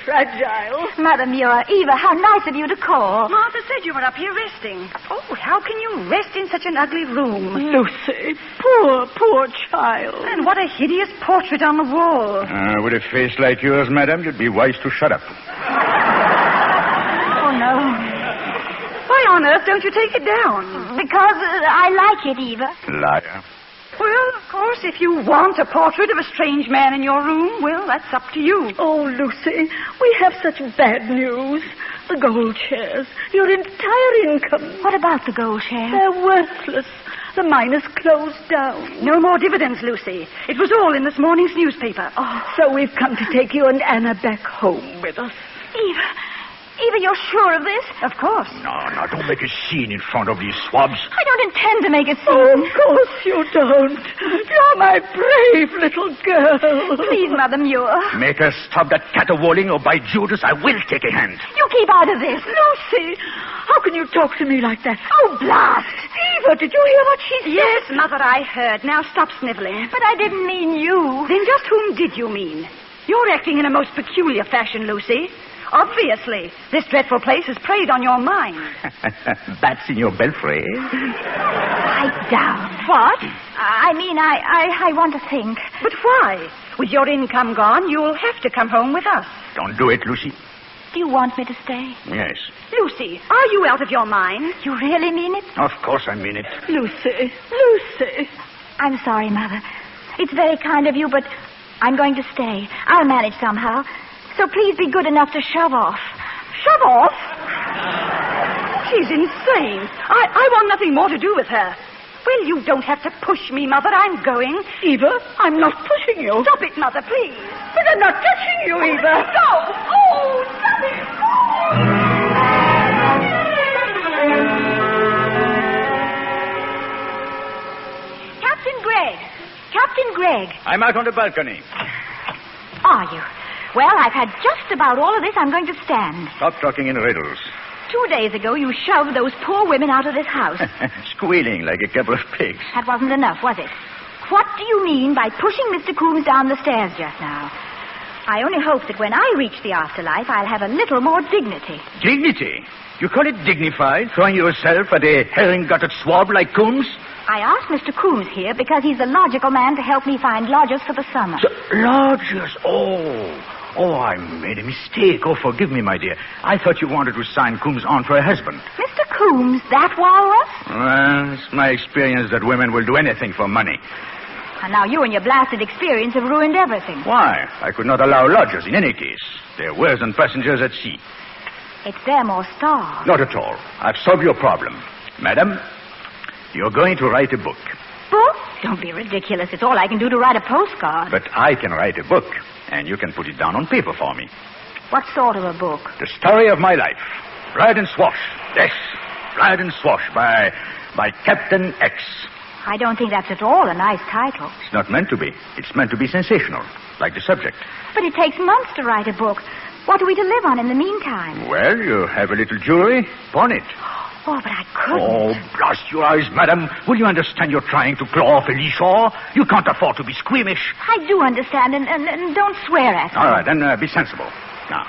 fragile. Mother Muir, Eva, how nice of you to call. Martha said you were up here resting. Oh, how can you rest in such an ugly room? Lucy, poor child. And what a hideous portrait on the wall. With a face like yours, madam, you'd be wise to shut up. Oh, no. Why on earth don't you take it down? Because I like it, Eva. Liar. Well, of course, if you want a portrait of a strange man in your room, well, that's up to you. Oh, Lucy, we have such bad news. The gold shares, your entire income. What about the gold shares? They're worthless. The mine is closed down. No more dividends, Lucy. It was all in this morning's newspaper. Oh, so we've come to take you and Anna back home with us. Eva, you're sure of this? Of course. No, don't make a scene in front of these swabs. I don't intend to make a scene. Oh, of course you don't. You're my brave little girl. Please, Mother Muir. Make her stop that caterwauling, or by Judas, I will take a hand. You keep out of this. Lucy, how can you talk to me like that? Oh, blast. Eva, did you hear what she said? Yes, Mother, I heard. Now stop sniveling. But I didn't mean you. Then just whom did you mean? You're acting in a most peculiar fashion, Lucy. Obviously, this dreadful place has preyed on your mind. Bats in your belfry. Pipe down. What? I want to think. But why? With your income gone, you'll have to come home with us. Don't do it, Lucy. Do you want me to stay? Yes. Lucy, are you out of your mind? You really mean it? Of course I mean it. Lucy. I'm sorry, Mother. It's very kind of you, but I'm going to stay. I'll manage somehow. So please be good enough to shove off. Shove off? She's insane. I want nothing more to do with her. Well, you don't have to push me, Mother. I'm going. Eva, I'm not pushing you. Stop it, Mother, please. But I'm not touching you, Eva. Stop! Oh, stop it! Captain Gregg. I'm out on the balcony. Are you? Well, I've had just about all of this I'm going to stand. Stop talking in riddles. 2 days ago, you shoved those poor women out of this house. Squealing like a couple of pigs. That wasn't enough, was it? What do you mean by pushing Mr. Coombs down the stairs just now? I only hope that when I reach the afterlife, I'll have a little more dignity. Dignity? You call it dignified, throwing yourself at a herring-gutted swab like Coombs? I asked Mr. Coombs here because he's the logical man to help me find lodgers for the summer. Lodgers? Oh, I made a mistake. Oh, forgive me, my dear. I thought you wanted to sign Coombs on for a husband. Mr. Coombs, that walrus? Well, it's my experience that women will do anything for money. And now you and your blasted experience have ruined everything. Why? I could not allow lodgers in any case. They're worse than passengers at sea. It's them or starve. Not at all. I've solved your problem. Madam, you're going to write a book. Book? Don't be ridiculous. It's all I can do to write a postcard. But I can write a book, and you can put it down on paper for me. What sort of a book? The story of my life. Ride and Swash. Yes, Ride and Swash by Captain X. I don't think that's at all a nice title. It's not meant to be. It's meant to be sensational, like the subject. But it takes months to write a book. What are we to live on in the meantime? Well, you have a little jewelry. Pawn it. Oh, but I couldn't. Oh, blast your eyes, madam. Will you understand you're trying to claw off a leash oar? You can't afford to be squeamish. I do understand, and don't swear at me. All right, then be sensible. Now,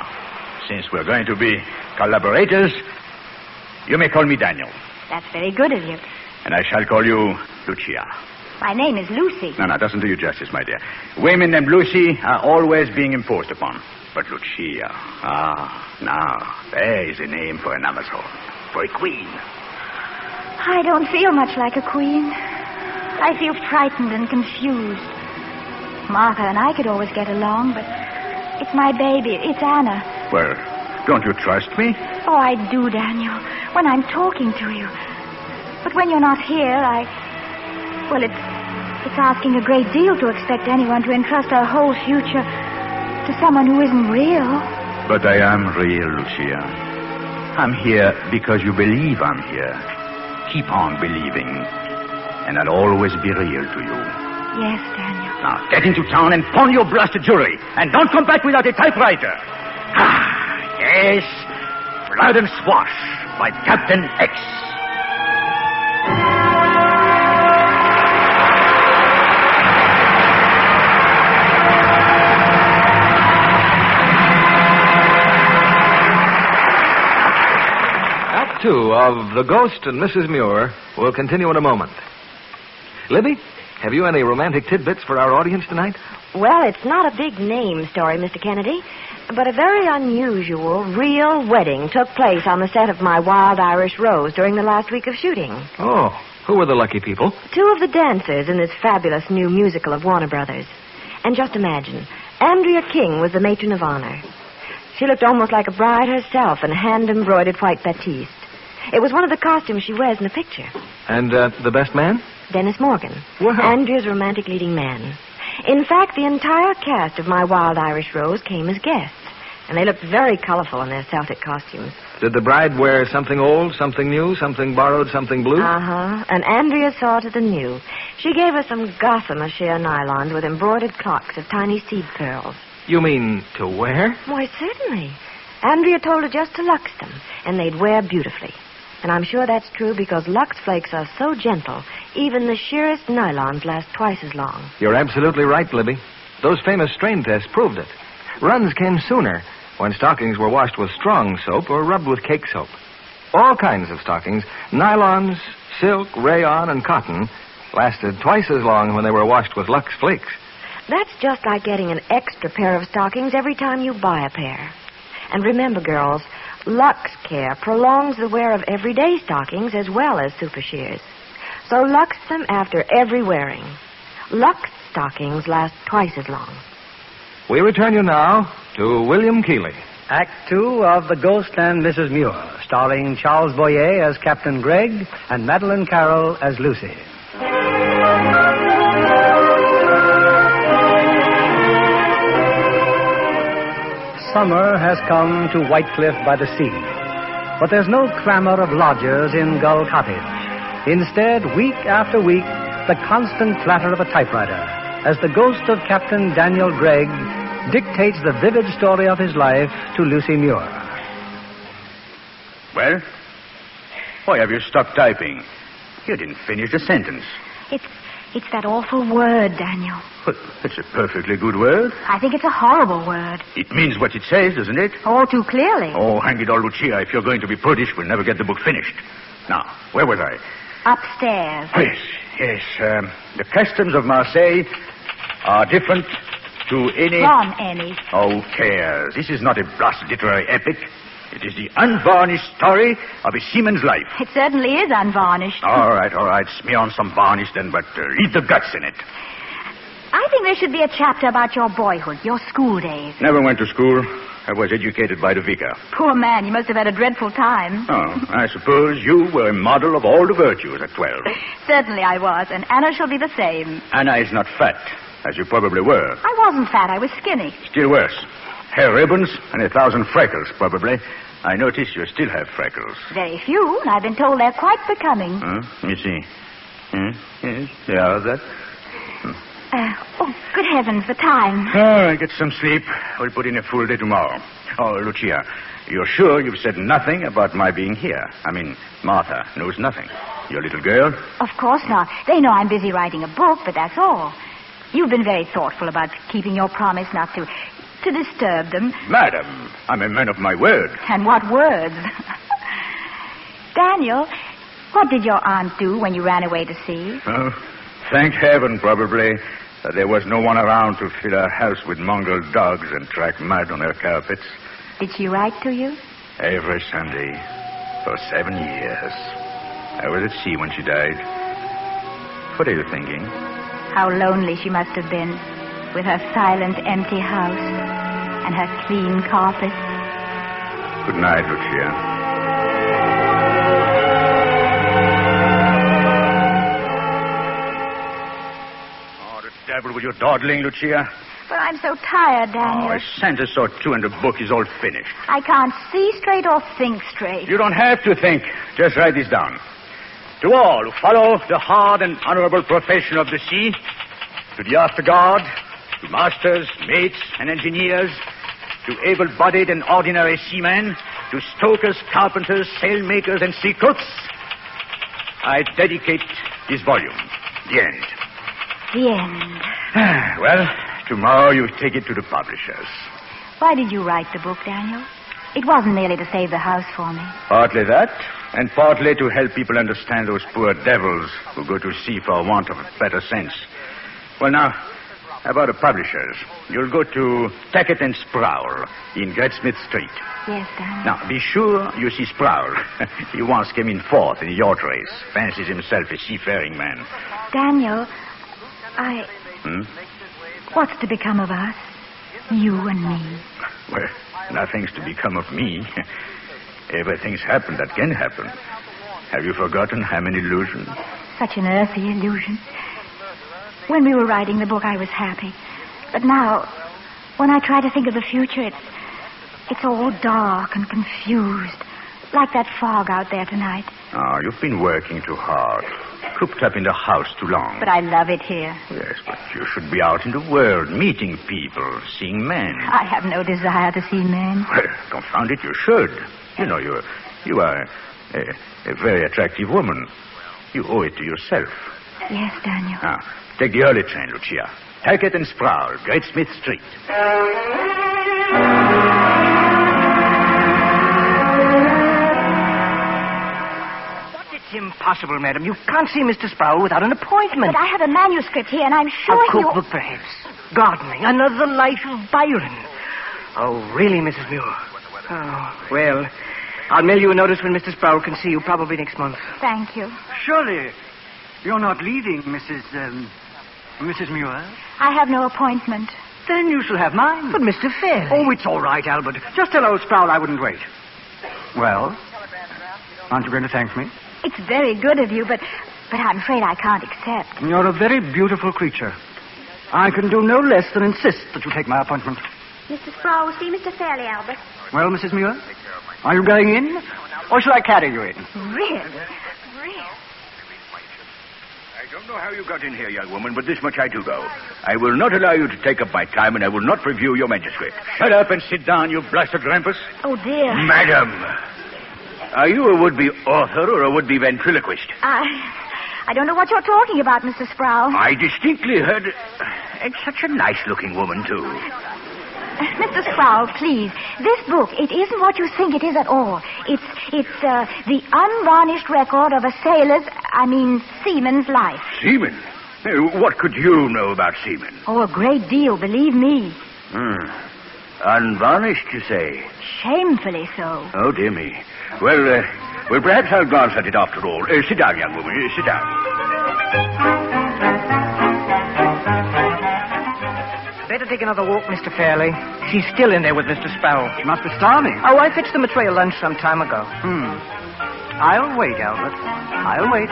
since we're going to be collaborators, you may call me Daniel. That's very good of you. And I shall call you Lucia. My name is Lucy. No, it doesn't do you justice, my dear. Women named Lucy are always being imposed upon. But Lucia, now, there is a name for an Amazon, for a queen. I don't feel much like a queen. I feel frightened and confused. Martha and I could always get along, but it's my baby. It's Anna. Well, don't you trust me? Oh, I do, Daniel, when I'm talking to you. But when you're not here, Well, it's asking a great deal to expect anyone to entrust our whole future to someone who isn't real. But I am real, Lucia. I'm here because you believe I'm here. Keep on believing, and I'll always be real to you. Yes, Daniel. Now, get into town and pawn your blasted jewelry, and don't come back without a typewriter. Yes, Ride and Swash by Captain X. Act 2 of The Ghost and Mrs. Muir will continue in a moment. Libby, have you any romantic tidbits for our audience tonight? Well, it's not a big name story, Mr. Kennedy, but a very unusual, real wedding took place on the set of My Wild Irish Rose during the last week of shooting. Oh, who were the lucky people? 2 of the dancers in this fabulous new musical of Warner Brothers. And just imagine, Andrea King was the matron of honor. She looked almost like a bride herself in hand-embroidered white batiste. It was one of the costumes she wears in the picture. And the best man? Dennis Morgan, Wow. Andrea's romantic leading man. In fact, the entire cast of My Wild Irish Rose came as guests, and they looked very colorful in their Celtic costumes. Did the bride wear something old, something new, something borrowed, something blue? Uh-huh. And Andrea saw to the new. She gave us some gossamer sheer nylons with embroidered clocks of tiny seed pearls. You mean to wear? Why, certainly. Andrea told her just to lux them, and they'd wear beautifully. And I'm sure that's true because Lux flakes are so gentle, even the sheerest nylons last twice as long. You're absolutely right, Libby. Those famous strain tests proved it. Runs came sooner when stockings were washed with strong soap or rubbed with cake soap. All kinds of stockings, nylons, silk, rayon, and cotton, lasted twice as long when they were washed with Lux Flakes. That's just like getting an extra pair of stockings every time you buy a pair. And remember, girls, Lux Care prolongs the wear of everyday stockings as well as super shears. So Lux them after every wearing. Lux stockings last twice as long. We return you now to William Keighley. Act 2 of The Ghost and Mrs. Muir, starring Charles Boyer as Captain Gregg and Madeline Carroll as Lucy. Summer has come to Whitecliff by the sea, but there's no clamor of lodgers in Gull Cottage. Instead, week after week, the constant clatter of a typewriter as the ghost of Captain Daniel Gregg dictates the vivid story of his life to Lucy Muir. Well? Why have you stopped typing? You didn't finish the sentence. It's that awful word, Daniel. But it's a perfectly good word. I think it's a horrible word. It means what it says, doesn't it? All too clearly. Oh, hang it all, Lucia. If you're going to be prudish, we'll never get the book finished. Now, where was I? Upstairs. Yes. The customs of Marseille are different to any... From any. Oh, cares. This is not a blasted literary epic. It is the unvarnished story of a seaman's life. It certainly is unvarnished. All right. Smear on some varnish then, but leave the guts in it. I think there should be a chapter about your boyhood, your school days. Never went to school. I was educated by the vicar. Poor man, you must have had a dreadful time. Oh, I suppose you were a model of all the virtues at 12. Certainly I was, and Anna shall be the same. Anna is not fat, as you probably were. I wasn't fat, I was skinny. Still worse. Hair ribbons and 1,000 freckles, probably. I notice you still have freckles. Very few, and I've been told they're quite becoming. Let me see. Yes, yeah, that. Good heavens, the time. Oh, get some sleep. We'll put in a full day tomorrow. Oh, Lucia, you're sure you've said nothing about my being here? I mean, Martha knows nothing. Your little girl? Of course not. They know I'm busy writing a book, but that's all. You've been very thoughtful about keeping your promise not to disturb them. Madam, I'm a man of my word. And what words? Daniel, what did your aunt do when you ran away to sea? Oh, thank heaven, probably, that there was no one around to fill her house with mongrel dogs and track mud on her carpets. Did she write to you? Every Sunday for 7 years. I was at sea when she died. What are you thinking? How lonely she must have been with her silent, empty house and her clean carpet. Good night, Lucia. Oh, the devil with your dawdling, Lucia. But I'm so tired, Daniel. Oh, a sentence or two and the book is all finished. I can't see straight or think straight. You don't have to think. Just write this down. To all who follow the hard and honorable profession of the sea, to the afterguard, to masters, mates, and engineers, to able-bodied and ordinary seamen, to stokers, carpenters, sailmakers, and sea cooks, I dedicate this volume. The end. The end. Well, tomorrow you take it to the publishers. Why did you write the book, Daniel? It wasn't merely to save the house for me. Partly that, and partly to help people understand those poor devils who go to sea for want of better sense. Well, now, about the publishers. You'll go to Tackett and Sproul in Great Smith Street. Yes, Daniel. Now, be sure you see Sproul. He once came in fourth in a yacht race. Fancies himself a seafaring man. Daniel, Hmm? What's to become of us? You and me. Well, nothing's to become of me. Everything's happened that can happen. Have you forgotten I'm an illusion? Such an earthy illusion. When we were writing the book, I was happy. But now, when I try to think of the future, it's all dark and confused. Like that fog out there tonight. Oh, you've been working too hard. Cooped up in the house too long. But I love it here. Yes, but you should be out in the world, meeting people, seeing men. I have no desire to see men. Well, confound it, you should. You know, you are a very attractive woman. You owe it to yourself. Yes, Daniel. Now, take the early train, Lucia. Tackett and Sproul, Great Smith Street. It's impossible, madam. You can't see Mr. Sproul without an appointment. But I have a manuscript here, and I'm sure A cookbook, perhaps. Gardening. Another life of Byron. Oh, really, Mrs. Muir? Oh, well, I'll mail you a notice when Mr. Sproul can see you, probably next month. Thank you. Surely you're not leaving, Mrs. Muir? I have no appointment. Then you shall have mine. But Mr. Fairley... Oh, it's all right, Albert. Just tell old Sproul I wouldn't wait. Well, aren't you going to thank me? It's very good of you, but I'm afraid I can't accept. You're a very beautiful creature. I can do no less than insist that you take my appointment. Mr. Sproul will see Mr. Fairley, Albert. Well, Mrs. Muir, are you going in, or shall I carry you in? Really? I don't know how you got in here, young woman, but this much I do know. I will not allow you to take up my time, and I will not review your manuscript. Shut up and sit down, you blasted grampus. Oh, dear. Madam, are you a would-be author or a would-be ventriloquist? I don't know what you're talking about, Mr. Sproul. I distinctly heard... And such a nice-looking woman, too. Mr. Sproul, please. This book, it isn't what you think it is at all. It's the unvarnished record of a seaman's life. Seaman? What could you know about seamen? Oh, a great deal, believe me. Unvarnished, you say? Shamefully so. Oh, dear me. Well, perhaps I'll glance at it after all. Sit down, young woman. Sit down. Better take another walk, Mr. Fairley. She's still in there with Mr. Sproul. She must be starving. Oh, I fetched them a tray of lunch some time ago. I'll wait, Albert. I'll wait.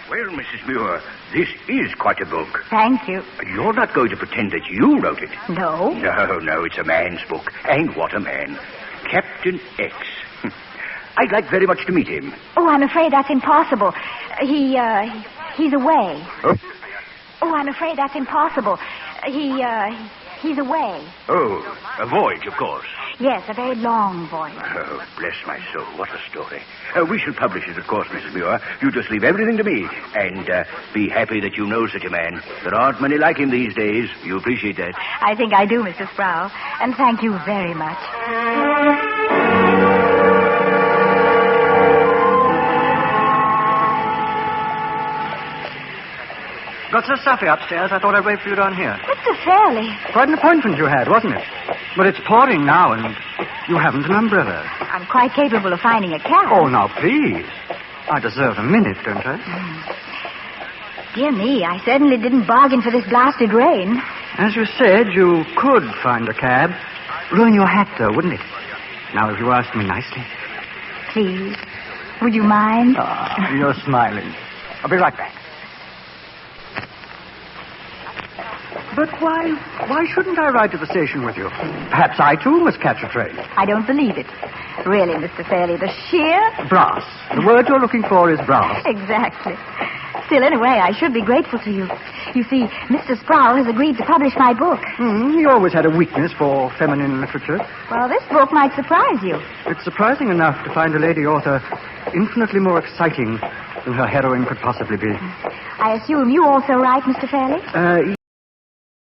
Well, Mrs. Muir, this is quite a book. Thank you. You're not going to pretend that you wrote it. No? No, it's a man's book. And what a man. Captain X. I'd like very much to meet him. Oh, I'm afraid that's impossible. He's away. Oh? Oh, I'm afraid that's impossible. He's away. Oh, a voyage, of course. Yes, a very long voyage. Oh, bless my soul, what a story. We shall publish it, of course, Mrs. Muir. You just leave everything to me. And be happy that you know such a man. There aren't many like him these days. You appreciate that? I think I do, Mr. Sproul. And thank you very much. Got so stuffy upstairs, I thought I'd wait for you down here. Mr. Fairley. Quite an appointment you had, wasn't it? But it's pouring now, and you haven't an umbrella. I'm quite capable of finding a cab. Oh, now, please. I deserve a minute, don't I? Dear me, I certainly didn't bargain for this blasted rain. As you said, you could find a cab. Ruin your hat, though, wouldn't it? Now, if you asked me nicely. Please. Would you mind? Ah, you're smiling. I'll be right back. But why shouldn't I ride to the station with you? Perhaps I, too, must catch a train. I don't believe it. Really, Mr. Fairley, the sheer... Brass. The word you're looking for is brass. Exactly. Still, in a way, I should be grateful to you. You see, Mr. Sproul has agreed to publish my book. He always had a weakness for feminine literature. Well, this book might surprise you. It's surprising enough to find a lady author infinitely more exciting than her heroine could possibly be. I assume you also write, Mr. Fairley?